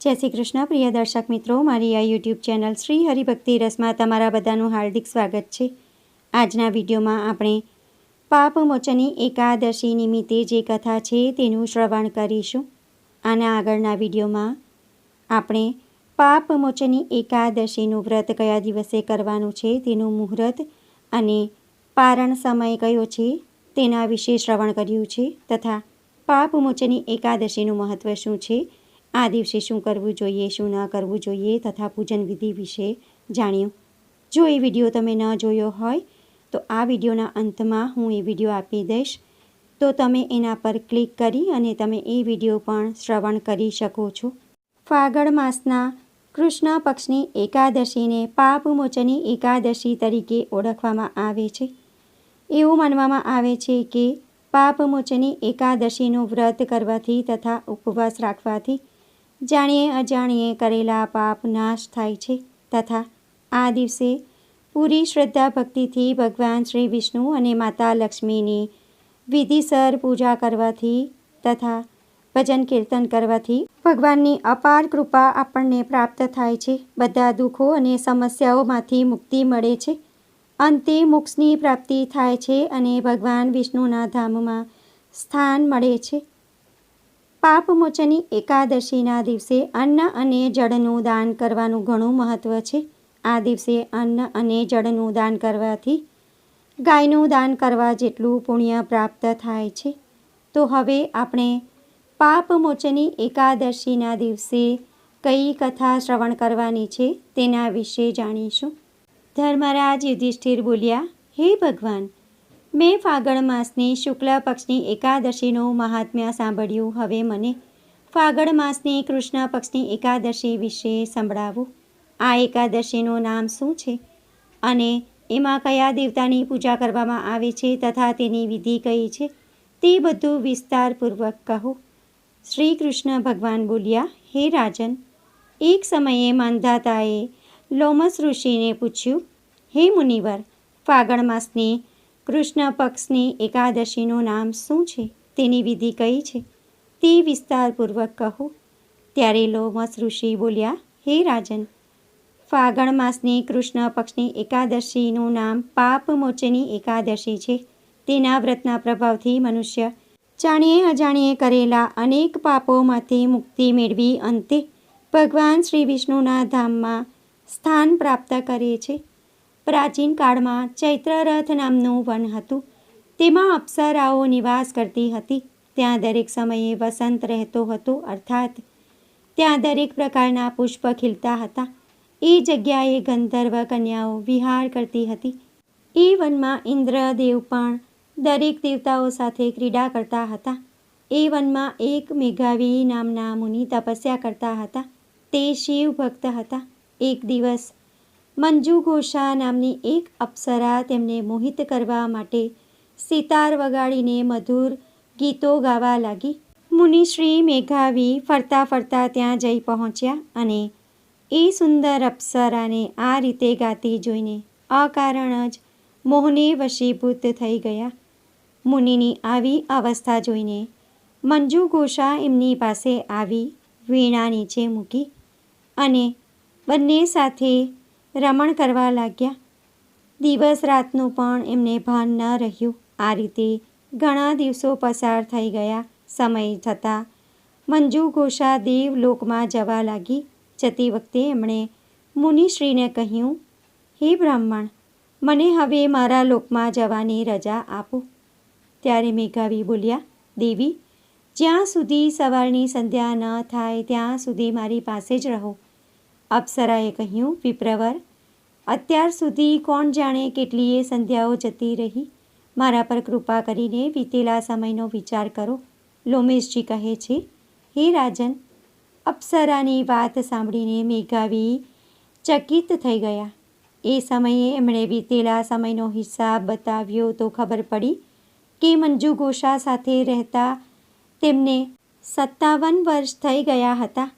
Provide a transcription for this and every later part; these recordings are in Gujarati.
જય શ્રી કૃષ્ણ પ્રિય દર્શક મિત્રો, મારી આ યુટ્યુબ ચેનલ શ્રી હરિભક્તિ રસમાં તમારા બધાનું હાર્દિક સ્વાગત છે। આજના વિડીયોમાં આપણે પાપમોચની એકાદશી નિમિત્તે જે કથા છે તેનું શ્રવણ કરીશું। આના આગળના વિડીયોમાં આપણે પાપમોચની એકાદશીનું વ્રત કયા દિવસે કરવાનું છે તેનું મુહૂર્ત અને પારણ સમય કયો છે તેના વિશે શ્રવણ કર્યું છે તથા પાપમોચની એકાદશીનું મહત્ત્વ શું છે, આ દિવસે શું કરવું જોઈએ, શું ન કરવું જોઈએ તથા પૂજન વિધિ વિશે જાણ્યું। જો એ વિડીયો તમે ન જોયો હોય તો આ વિડીયોના અંતમાં હું એ વિડીયો આપી દઈશ, તો તમે એના પર ક્લિક કરી અને તમે એ વિડીયો પણ શ્રવણ કરી શકો છો। ફાગણ માસના કૃષ્ણ પક્ષની એકાદશીને પાપમોચની એકાદશી તરીકે ઓળખવામાં આવે છે। એવું માનવામાં આવે છે કે પાપમોચની એકાદશીનું વ્રત કરવાથી તથા ઉપવાસ રાખવાથી જાણીએ અજાણીએ કરેલા પાપ નાશ થાય છે તથા આ દિવસે પૂરી શ્રદ્ધા ભક્તિથી ભગવાન શ્રી વિષ્ણુ અને માતા લક્ષ્મીની વિધિસર પૂજા કરવાથી તથા ભજન કીર્તન કરવાથી ભગવાનની અપાર કૃપા આપણને પ્રાપ્ત થાય છે। બધા દુઃખો અને સમસ્યાઓમાંથી મુક્તિ મળે છે, અંતે મોક્ષની પ્રાપ્તિ થાય છે અને ભગવાન વિષ્ણુના ધામમાં સ્થાન મળે છે। પાપમોચની એકાદશીના દિવસે અન્ન અને જળનું દાન કરવાનું ઘણું મહત્ત્વ છે। આ દિવસે અન્ન અને જળનું દાન કરવાથી ગાયનું દાન કરવા જેટલું પુણ્ય પ્રાપ્ત થાય છે। તો હવે આપણે પાપમોચની એકાદશીના દિવસે કઈ કથા શ્રવણ કરવાની છે તેના વિશે જાણીશું। ધર્મરાજ યુધિષ્ઠિર બોલ્યા, હે ભગવાન, મેં ફાગણ માસની શુક્લ પક્ષની એકાદશીનું મહાત્મ્ય સાંભળ્યું, હવે મને ફાગણ માસની કૃષ્ણ પક્ષની એકાદશી વિશે સંભળાવો। આ એકાદશીનું નામ શું છે અને એમાં કયા દેવતાની પૂજા કરવામાં આવે છે તથા તેની વિધિ કઈ છે તે બધું વિસ્તારપૂર્વક કહો। શ્રી કૃષ્ણ ભગવાન બોલ્યા, હે રાજન, એક સમયે માંધાતાએ લોમસ ઋષિને પૂછ્યું, હે મુનિવર, ફાગણ માસની કૃષ્ણ પક્ષની એકાદશીનું નામ શું છે, તેની વિધિ કઈ છે તે વિસ્તારપૂર્વક કહો। ત્યારે લોમસ ઋષિ બોલ્યા, હે રાજન, ફાગણ માસની કૃષ્ણ પક્ષની એકાદશીનું નામ પાપમોચની એકાદશી છે। તેના વ્રતના પ્રભાવથી મનુષ્ય જાણીએ અજાણીએ કરેલા અનેક પાપોમાંથી મુક્તિ મેળવી અંતે ભગવાન શ્રી વિષ્ણુના ધામમાં સ્થાન પ્રાપ્ત કરે છે। પ્રાચીન કાળમાં ચૈત્રરથ નામનું વન હતું, તેમાં અપ્સરાઓ નિવાસ કરતી હતી। ત્યાં દરેક સમયે વસંત રહેતો હતો, અર્થાત ત્યાં દરેક પ્રકારના પુષ્પ ખીલતા હતા। એ જગ્યાએ ગંધર્વ કન્યાઓ વિહાર કરતી હતી। એ વનમાં ઇન્દ્રદેવ પણ દરેક દેવતાઓ સાથે ક્રીડા કરતા હતા। એ વનમાં એક મેઘાવી નામના મુનિ તપસ્યા કરતા હતા, તે શિવ ભક્ત હતા। એક દિવસ મંજુઘોષા નામની એક અપ્સરા તેમને મોહિત કરવા માટે સિતાર વગાડીને મધુર ગીતો ગાવા લાગી। મુનિશ્રી મેઘાવી ફરતા ફરતા ત્યાં જઈ પહોંચ્યા અને એ સુંદર અપ્સરાને આ રીતે ગાતી જોઈને અકારણ જ મોહને વશીભૂત થઈ ગયા। મુનિની આવી અવસ્થા જોઈને મંજુઘોષા એમની પાસે આવી વીણા નીચે મૂકી અને બંને સાથે રમણ કરવા લાગ્યા। દિવસ રાતનું પણ એમને ભાન ન રહ્યું। આ રીતે ઘણા દિવસો પસાર થઈ ગયા। સમય થતાં મંજુઘોષા દેવલોકમાં જવા લાગી। જતી વખતે એમણે મુનિશ્રીને કહ્યું, હે બ્રાહ્મણ, મને હવે મારા લોકમાં જવાની રજા આપો। ત્યારે મેઘાવી બોલ્યા, દેવી, જ્યાં સુધી સવારની સંધ્યા ન થાય ત્યાં સુધી મારી પાસે જ રહો। અપ્સરાએ કહ્યું, વિપ્રવર, અત્યાર સુધી કોણ જાણે કેટલીય સંધ્યાઓ જતી રહી, મારા પર કૃપા કરીને વીતેલા સમયનો વિચાર કરો। લોમેશજી કહે છે, હે રાજન, અપ્સરાની વાત સાંભળીને મેઘાવી ચકિત થઈ ગયા। એ સમયે એમણે વીતેલા સમયનો હિસાબ બતાવ્યો તો ખબર પડી કે મંજુઘોષા સાથે રહેતા તેમને 57 વર્ષ થઈ ગયા હતા।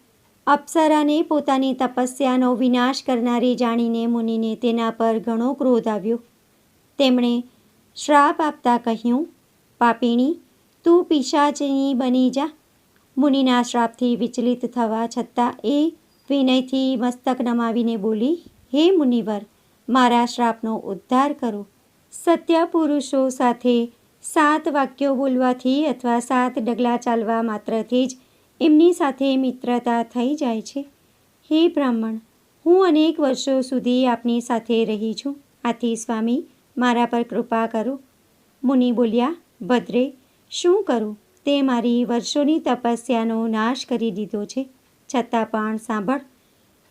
અપ્સરાને પોતાની તપસ્યાનો વિનાશ કરનારી જાણીને મુનિને તેના પર ઘણો ક્રોધ આવ્યો। તેમણે શ્રાપ આપતા કહ્યું, પાપીણી, તું પિશાચની બની જા। મુનિના શ્રાપથી વિચલિત થવા છતાં એ વિનયથી મસ્તક નમાવીને બોલી, હે મુનિવર, મારા શ્રાપનો ઉદ્ધાર કરો. સત્ય પુરુષો સાથે 7 વાક્યો બોલવાથી અથવા 7 ડગલા ચાલવા માત્રથી જ એમની સાથે મિત્રતા થઈ જાય છે. હે બ્રાહ્મણ, હું અનેક વર્ષો સુધી આપની સાથે રહી છું. આથી સ્વામી, મારા પર કૃપા કરો. મુનિ બોલ્યા, ભદ્રે, શું કરું? તે મારી વર્ષોની તપસ્યાનો નાશ કરી દીધો છે. છતાં પણ સાંભળ,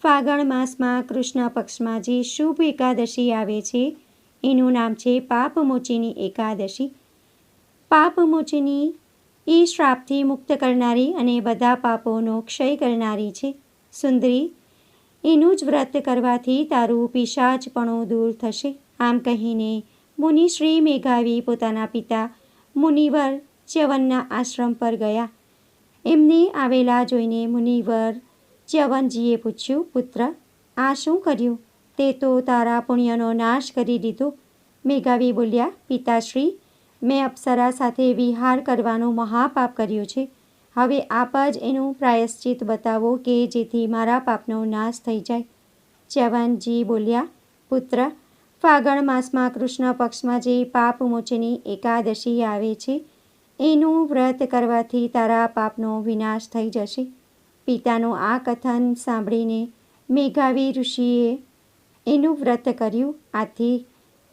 ફાગણ માસમાં કૃષ્ણ પક્ષમાં જે શુભ એકાદશી આવે છે એનું નામ છે પાપમોચીની એકાદશી. પાપમોચીની એ શ્રાપથી મુક્ત કરનારી અને બધા પાપોનો ક્ષય કરનારી છે. સુંદરી, એનું જ વ્રત કરવાથી તારું પિશાચપણું દૂર થશે. આમ કહીને મુનિ શ્રી મેઘાવી પોતાના પિતા મુનિવર ચ્યવનના આશ્રમ પર ગયા. એમને આવેલા જોઈને મુનિવર ચ્યવનજીએ પૂછ્યું, પુત્ર, આ શું કર્યું? તે તો તારા પુણ્યનો નાશ કરી દીધો. મેઘાવી બોલ્યા, પિતાશ્રી, મેં અપ્સરા સાથે વિહાર કરવાનું મહાપાપ કર્યું છે. હવે આપ જ એનું પ્રાયશ્ચિત બતાવો કે જેથી મારા પાપનો નાશ થઈ જાય. ચ્યવનજી બોલ્યા, પુત્ર, ફાગણ માસમાં કૃષ્ણ પક્ષમાં જે પાપમોચની એકાદશી આવે છે એનું વ્રત કરવાથી તારા પાપનો વિનાશ થઈ જશે. પિતાનું આ કથન સાંભળીને મેઘાવી ઋષિએ એનું વ્રત કર્યું. આથી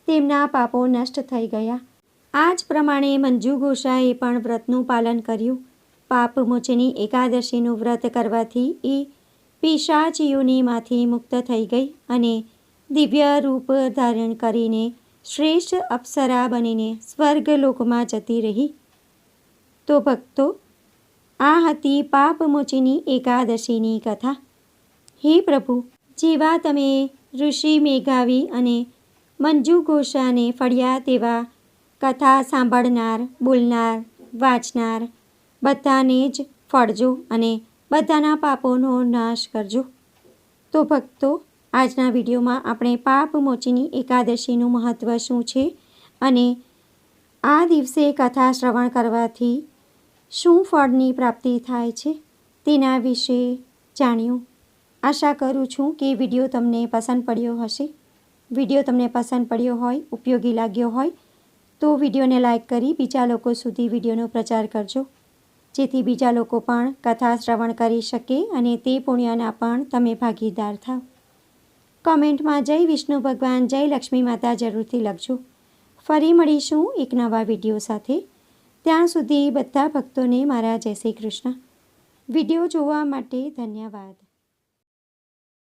તેમના પાપો નષ્ટ થઈ ગયા. આ જ પ્રમાણે મંજુ ઘોષાએ પણ વ્રતનું પાલન કર્યું. પાપમોચની એકાદશીનું વ્રત કરવાથી એ પિશાચ યોનિમાંથી મુક્ત થઈ ગઈ અને દિવ્ય રૂપ ધારણ કરીને શ્રેષ્ઠ અપ્સરા બનીને સ્વર્ગલોકમાં જતી રહી. તો ભક્તો, આ હતી પાપમોચની એકાદશીની કથા. હે પ્રભુ, જેવા તમે ઋષિ મેઘાવી અને મંજુ ઘોષાને ફળ્યા તેવા કથા સાંભળનાર, બોલનાર, વાંચનાર બધાને જ ફળજો અને બધાના પાપોનો નાશ કરજો. તો ભક્તો, આજના વિડીયોમાં આપણે પાપમોચની એકાદશીનું મહત્ત્વ શું છે અને આ દિવસે કથા શ્રવણ કરવાથી શું ફળની પ્રાપ્તિ થાય છે તેના વિશે જાણ્યું. આશા કરું છું કે વિડીયો તમને પસંદ પડ્યો હશે. વિડીયો તમને પસંદ પડ્યો હોય, ઉપયોગી લાગ્યો હોય તો વિડીયોને લાઈક કરી બીજા લોકો સુધી વિડીયોનો પ્રચાર કરજો, જેથી બીજા લોકો પણ કથા શ્રવણ કરી શકે અને તે પુણ્યના પણ તમે ભાગીદાર થાવ. કમેન્ટમાં જય વિષ્ણુ ભગવાન, જય લક્ષ્મી માતા જરૂરથી લખજો. ફરી મળીશું એક નવા વિડીયો સાથે. ત્યાં સુધી બધા ભક્તોને મારા જય શ્રી કૃષ્ણ. વિડીયો જોવા માટે ધન્યવાદ.